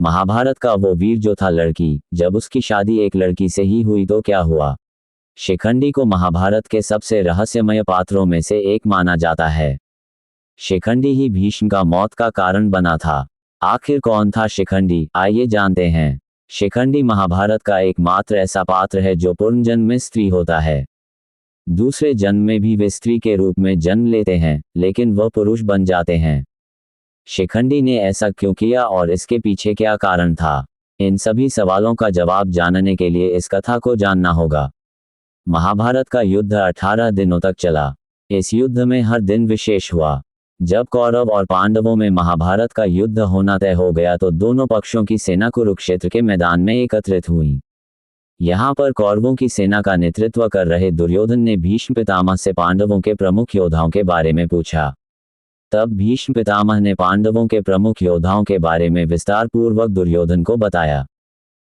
महाभारत का वो वीर जो था लड़की, जब उसकी शादी एक लड़की से ही हुई तो क्या हुआ। शिखंडी को महाभारत के सबसे रहस्यमय पात्रों में से एक माना जाता है। शिखंडी ही भीष्म का मौत का कारण बना था। आखिर कौन था शिखंडी, आइए जानते हैं। शिखंडी महाभारत का एकमात्र ऐसा पात्र है जो पुनर्जन्म में स्त्री होता है। दूसरे जन्म में भी वे स्त्री के रूप में जन्म लेते हैं, लेकिन वह पुरुष बन जाते हैं। शिखंडी ने ऐसा क्यों किया और इसके पीछे क्या कारण था? इन सभी सवालों का जवाब जानने के लिए इस कथा को जानना होगा। महाभारत का युद्ध 18 दिनों तक चला। इस युद्ध में हर दिन विशेष हुआ। जब कौरव और पांडवों में महाभारत का युद्ध होना तय हो गया तो दोनों पक्षों की सेना कुरुक्षेत्र के मैदान में एकत्रित हुई। यहाँ पर कौरवों की सेना का नेतृत्व कर रहे दुर्योधन ने भीष्म पितामह से पांडवों के प्रमुख योद्धाओं के बारे में पूछा। तब भीष्म पितामह ने पांडवों के प्रमुख योद्धाओं के बारे में विस्तार पूर्वक दुर्योधन को बताया।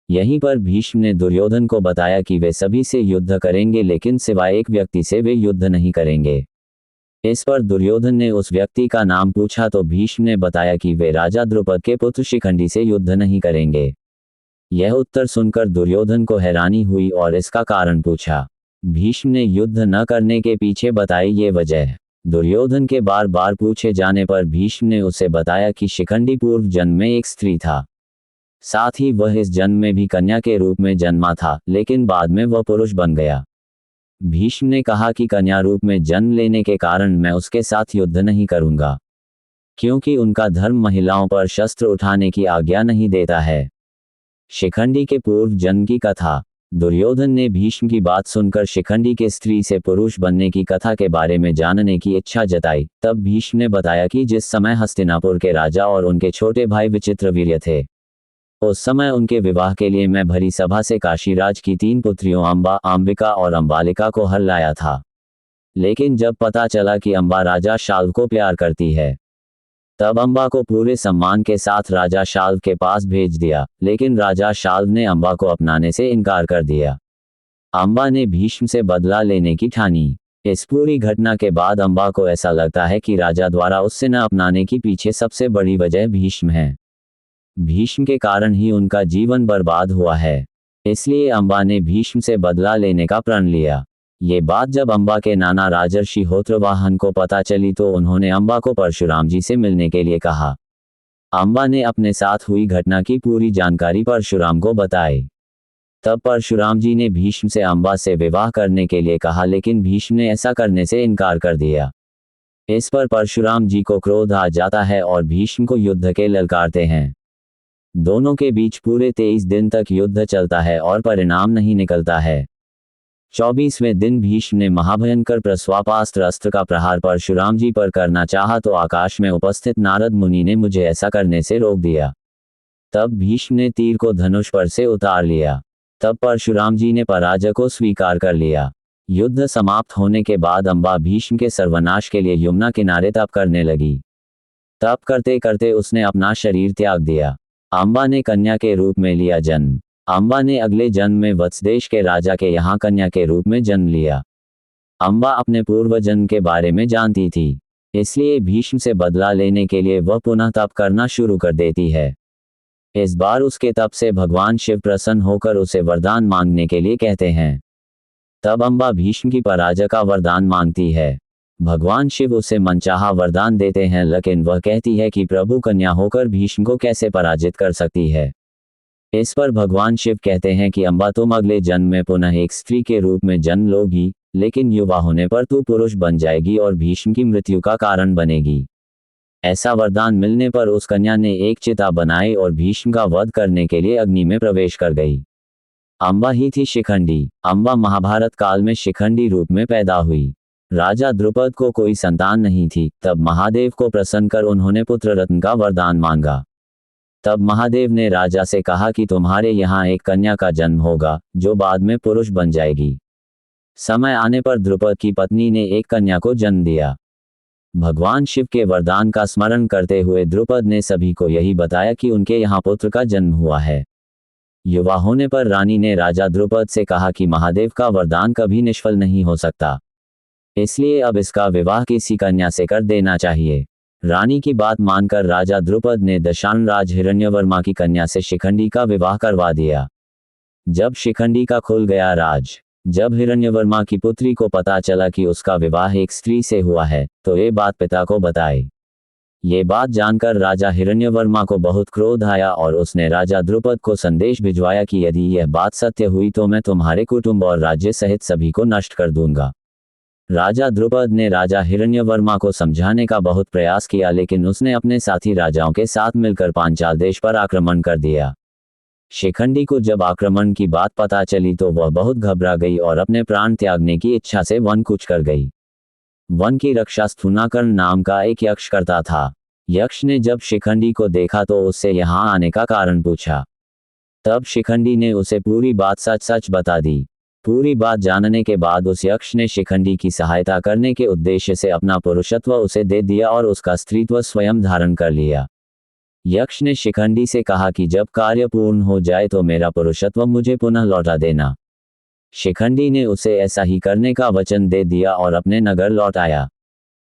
यहीं पर भीष्म ने दुर्योधन को बताया कि वे सभी से युद्ध करेंगे, लेकिन सिवाय एक व्यक्ति से वे युद्ध नहीं करेंगे। इस पर दुर्योधन ने उस व्यक्ति का नाम पूछा तो भीष्म ने बताया कि वे राजा द्रुपद के पुत्र शिखंडी से युद्ध नहीं करेंगे। यह उत्तर सुनकर दुर्योधन को हैरानी हुई और इसका कारण पूछा। भीष्म ने युद्ध न करने के पीछे बताई ये वजह। दुर्योधन के बार बार पूछे जाने पर भीष्म ने उसे बताया कि शिखंडी पूर्व जन्म में एक स्त्री था। साथ ही वह इस जन्म में भी कन्या के रूप में जन्मा था, लेकिन बाद में वह पुरुष बन गया। भीष्म ने कहा कि कन्या रूप में जन्म लेने के कारण मैं उसके साथ युद्ध नहीं करूंगा, क्योंकि उनका धर्म महिलाओं पर शस्त्र उठाने की आज्ञा नहीं देता है। शिखंडी के पूर्व जन्म की कथा। दुर्योधन ने भीष्म की बात सुनकर शिखंडी के स्त्री से पुरुष बनने की कथा के बारे में जानने की इच्छा जताई। तब भीष्म ने बताया कि जिस समय हस्तिनापुर के राजा और उनके छोटे भाई विचित्रवीर्य थे, उस समय उनके विवाह के लिए मैं भरी सभा से काशीराज की 3 पुत्रियों अंबा, अंबिका और अंबालिका को हर लाया था। लेकिन जब पता चला कि अंबा राजा शाल्व को प्यार करती है, तब अंबा को पूरे सम्मान के साथ राजा शाल्व के पास भेज दिया, लेकिन राजा शाल्व ने अंबा को अपनाने से इनकार कर दिया। अंबा ने भीष्म से बदला लेने की ठानी। इस पूरी घटना के बाद अंबा को ऐसा लगता है कि राजा द्वारा उससे न अपनाने की पीछे सबसे बड़ी वजह भीष्म है। भीष्म के कारण ही उनका जीवन बर्बाद हुआ है। इसलिए अंबा ने भीष्म से बदला लेने का प्रण लिया। ये बात जब अंबा के नाना राजर्षि होत्रवाहन को पता चली तो उन्होंने अंबा को परशुराम जी से मिलने के लिए कहा। अंबा ने अपने साथ हुई घटना की पूरी जानकारी परशुराम को बताई। तब परशुराम जी ने भीष्म से अंबा से विवाह करने के लिए कहा, लेकिन भीष्म ने ऐसा करने से इनकार कर दिया। इस पर परशुराम जी को क्रोध आ जाता है और भीष्म को युद्ध के ललकारते हैं। दोनों के बीच पूरे 23 दिन तक युद्ध चलता है और परिणाम नहीं निकलता है। 24वें दिन भीष्म ने महाभयंकर प्रस्वापास्त्र अस्त्र का प्रहार परशुराम जी पर करना चाहा तो आकाश में उपस्थित नारद मुनि ने मुझे ऐसा करने से रोक दिया। तब भीष्म ने तीर को धनुष पर से उतार लिया। तब परशुराम जी ने पराजय को स्वीकार कर लिया। युद्ध समाप्त होने के बाद अंबा भीष्म के सर्वनाश के लिए यमुना किनारे तप करने लगी। तप करते करते उसने अपना शरीर त्याग दिया। अंबा ने कन्या के रूप में लिया जन्म। अंबा ने अगले जन्म में वत्सदेश के राजा के यहाँ कन्या के रूप में जन्म लिया। अंबा अपने पूर्व जन्म के बारे में जानती थी, इसलिए भीष्म से बदला लेने के लिए वह पुनः तप करना शुरू कर देती है। इस बार उसके तप से भगवान शिव प्रसन्न होकर उसे वरदान मांगने के लिए कहते हैं। तब अंबा भीष्म की पराजय का वरदान मांगती है। भगवान शिव उसे मनचाहा वरदान देते हैं, लेकिन वह कहती है कि प्रभु कन्या होकर भीष्म को कैसे पराजित कर सकती है। इस पर भगवान शिव कहते हैं कि अंबा तुम अगले जन्म में पुनः एक स्त्री के रूप में जन्म लोगी, लेकिन युवा होने पर तू पुरुष बन जाएगी और भीष्म की मृत्यु का कारण बनेगी। ऐसा वरदान मिलने पर उस कन्या ने एक चिता बनाई और भीष्म का वध करने के लिए अग्नि में प्रवेश कर गई। अंबा ही थी शिखंडी। अंबा महाभारत काल में शिखंडी रूप में पैदा हुई। राजा द्रुपद को कोई संतान नहीं थी। तब महादेव को प्रसन्न कर उन्होंने पुत्र रत्न का वरदान मांगा। तब महादेव ने राजा से कहा कि तुम्हारे यहाँ एक कन्या का जन्म होगा जो बाद में पुरुष बन जाएगी। समय आने पर द्रुपद की पत्नी ने एक कन्या को जन्म दिया। भगवान शिव के वरदान का स्मरण करते हुए द्रुपद ने सभी को यही बताया कि उनके यहाँ पुत्र का जन्म हुआ है। युवा होने पर रानी ने राजा द्रुपद से कहा कि महादेव का वरदान कभी निष्फल नहीं हो सकता, इसलिए अब इसका विवाह किसी कन्या से कर देना चाहिए। रानी की बात मानकर राजा द्रुपद ने दशानराज हिरण्यवर्मा की कन्या से शिखंडी का विवाह करवा दिया। जब शिखंडी का खुल गया राज, जब हिरण्यवर्मा की पुत्री को पता चला कि उसका विवाह एक स्त्री से हुआ है, तो ये बात पिता को बताई। ये बात जानकर राजा हिरण्यवर्मा को बहुत क्रोध आया और उसने राजा द्रुपद को संदेश भिजवाया कि यदि यह बात सत्य हुई तो मैं तुम्हारे कुटुंब और राज्य सहित सभी को नष्ट कर दूंगा। राजा द्रुपद ने राजा हिरण्यवर्मा को समझाने का बहुत प्रयास किया, लेकिन उसने अपने साथी राजाओं के साथ मिलकर पांचाल देश पर आक्रमण कर दिया। शिखंडी को जब आक्रमण की बात पता चली तो वह बहुत घबरा गई और अपने प्राण त्यागने की इच्छा से वन कूच कर गई। वन की रक्षा स्थूनाकर्ण नाम का एक यक्ष करता था। यक्ष ने जब शिखंडी को देखा तो उससे यहाँ आने का कारण पूछा। तब शिखंडी ने उसे पूरी बात सच सच बता दी। पूरी बात जानने के बाद उस यक्ष ने शिखंडी की सहायता करने के उद्देश्य से अपना पुरुषत्व उसे दे दिया और उसका स्त्रीत्व स्वयं धारण कर लिया। यक्ष ने शिखंडी से कहा कि जब कार्य पूर्ण हो जाए तो मेरा पुरुषत्व मुझे पुनः लौटा देना। शिखंडी ने उसे ऐसा ही करने का वचन दे दिया और अपने नगर लौट आया।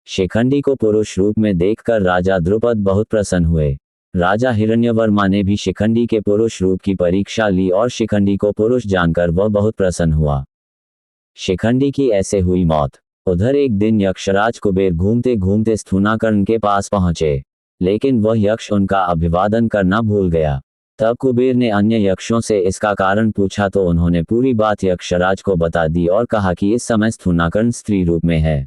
शिखंडी को पुरुष रूप में देखकर राजा द्रुपद बहुत प्रसन्न हुए। राजा हिरण्यवर्मा ने भी शिखंडी के पुरुष रूप की परीक्षा ली और शिखंडी को पुरुष जानकर वह बहुत प्रसन्न हुआ। शिखंडी की ऐसे हुई मौत। उधर एक दिन यक्षराज कुबेर घूमते घूमते स्थूनाकर्ण के पास पहुंचे, लेकिन वह यक्ष उनका अभिवादन करना भूल गया। तब कुबेर ने अन्य यक्षों से इसका कारण पूछा तो उन्होंने पूरी बात यक्षराज को बता दी और कहा कि इस समय स्थूनाकर्ण स्त्री रूप में है,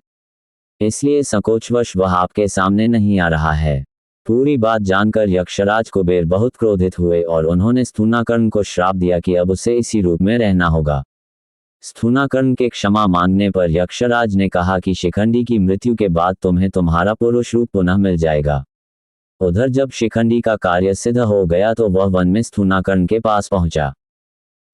इसलिए संकोचवश वह आपके सामने नहीं आ रहा है। पूरी बात जानकर यक्षराज कुबेर बहुत क्रोधित हुए और उन्होंने स्थूनाकर्ण को श्राप दिया कि अब उसे इसी रूप में रहना होगा। स्थूनाकर्ण के क्षमा मांगने पर यक्षराज ने कहा कि शिखंडी की मृत्यु के बाद तुम्हें तुम्हारा पुरुष रूप पुनः मिल जाएगा। उधर जब शिखंडी का कार्य सिद्ध हो गया तो वह वन में स्थूनाकर्ण के पास पहुंचा।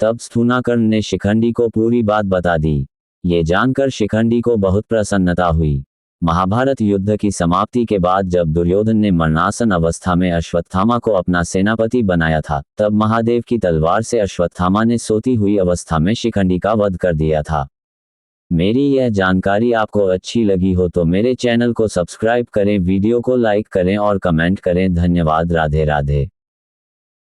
तब स्थूनाकर्ण ने शिखंडी को पूरी बात बता दी। ये जानकर शिखंडी को बहुत प्रसन्नता हुई। महाभारत युद्ध की समाप्ति के बाद जब दुर्योधन ने मरणासन अवस्था में अश्वत्थामा को अपना सेनापति बनाया था, तब महादेव की तलवार से अश्वत्थामा ने सोती हुई अवस्था में शिखंडी का वध कर दिया था। मेरी यह जानकारी आपको अच्छी लगी हो तो मेरे चैनल को सब्सक्राइब करें, वीडियो को लाइक करें और कमेंट करें। धन्यवाद। राधे राधे।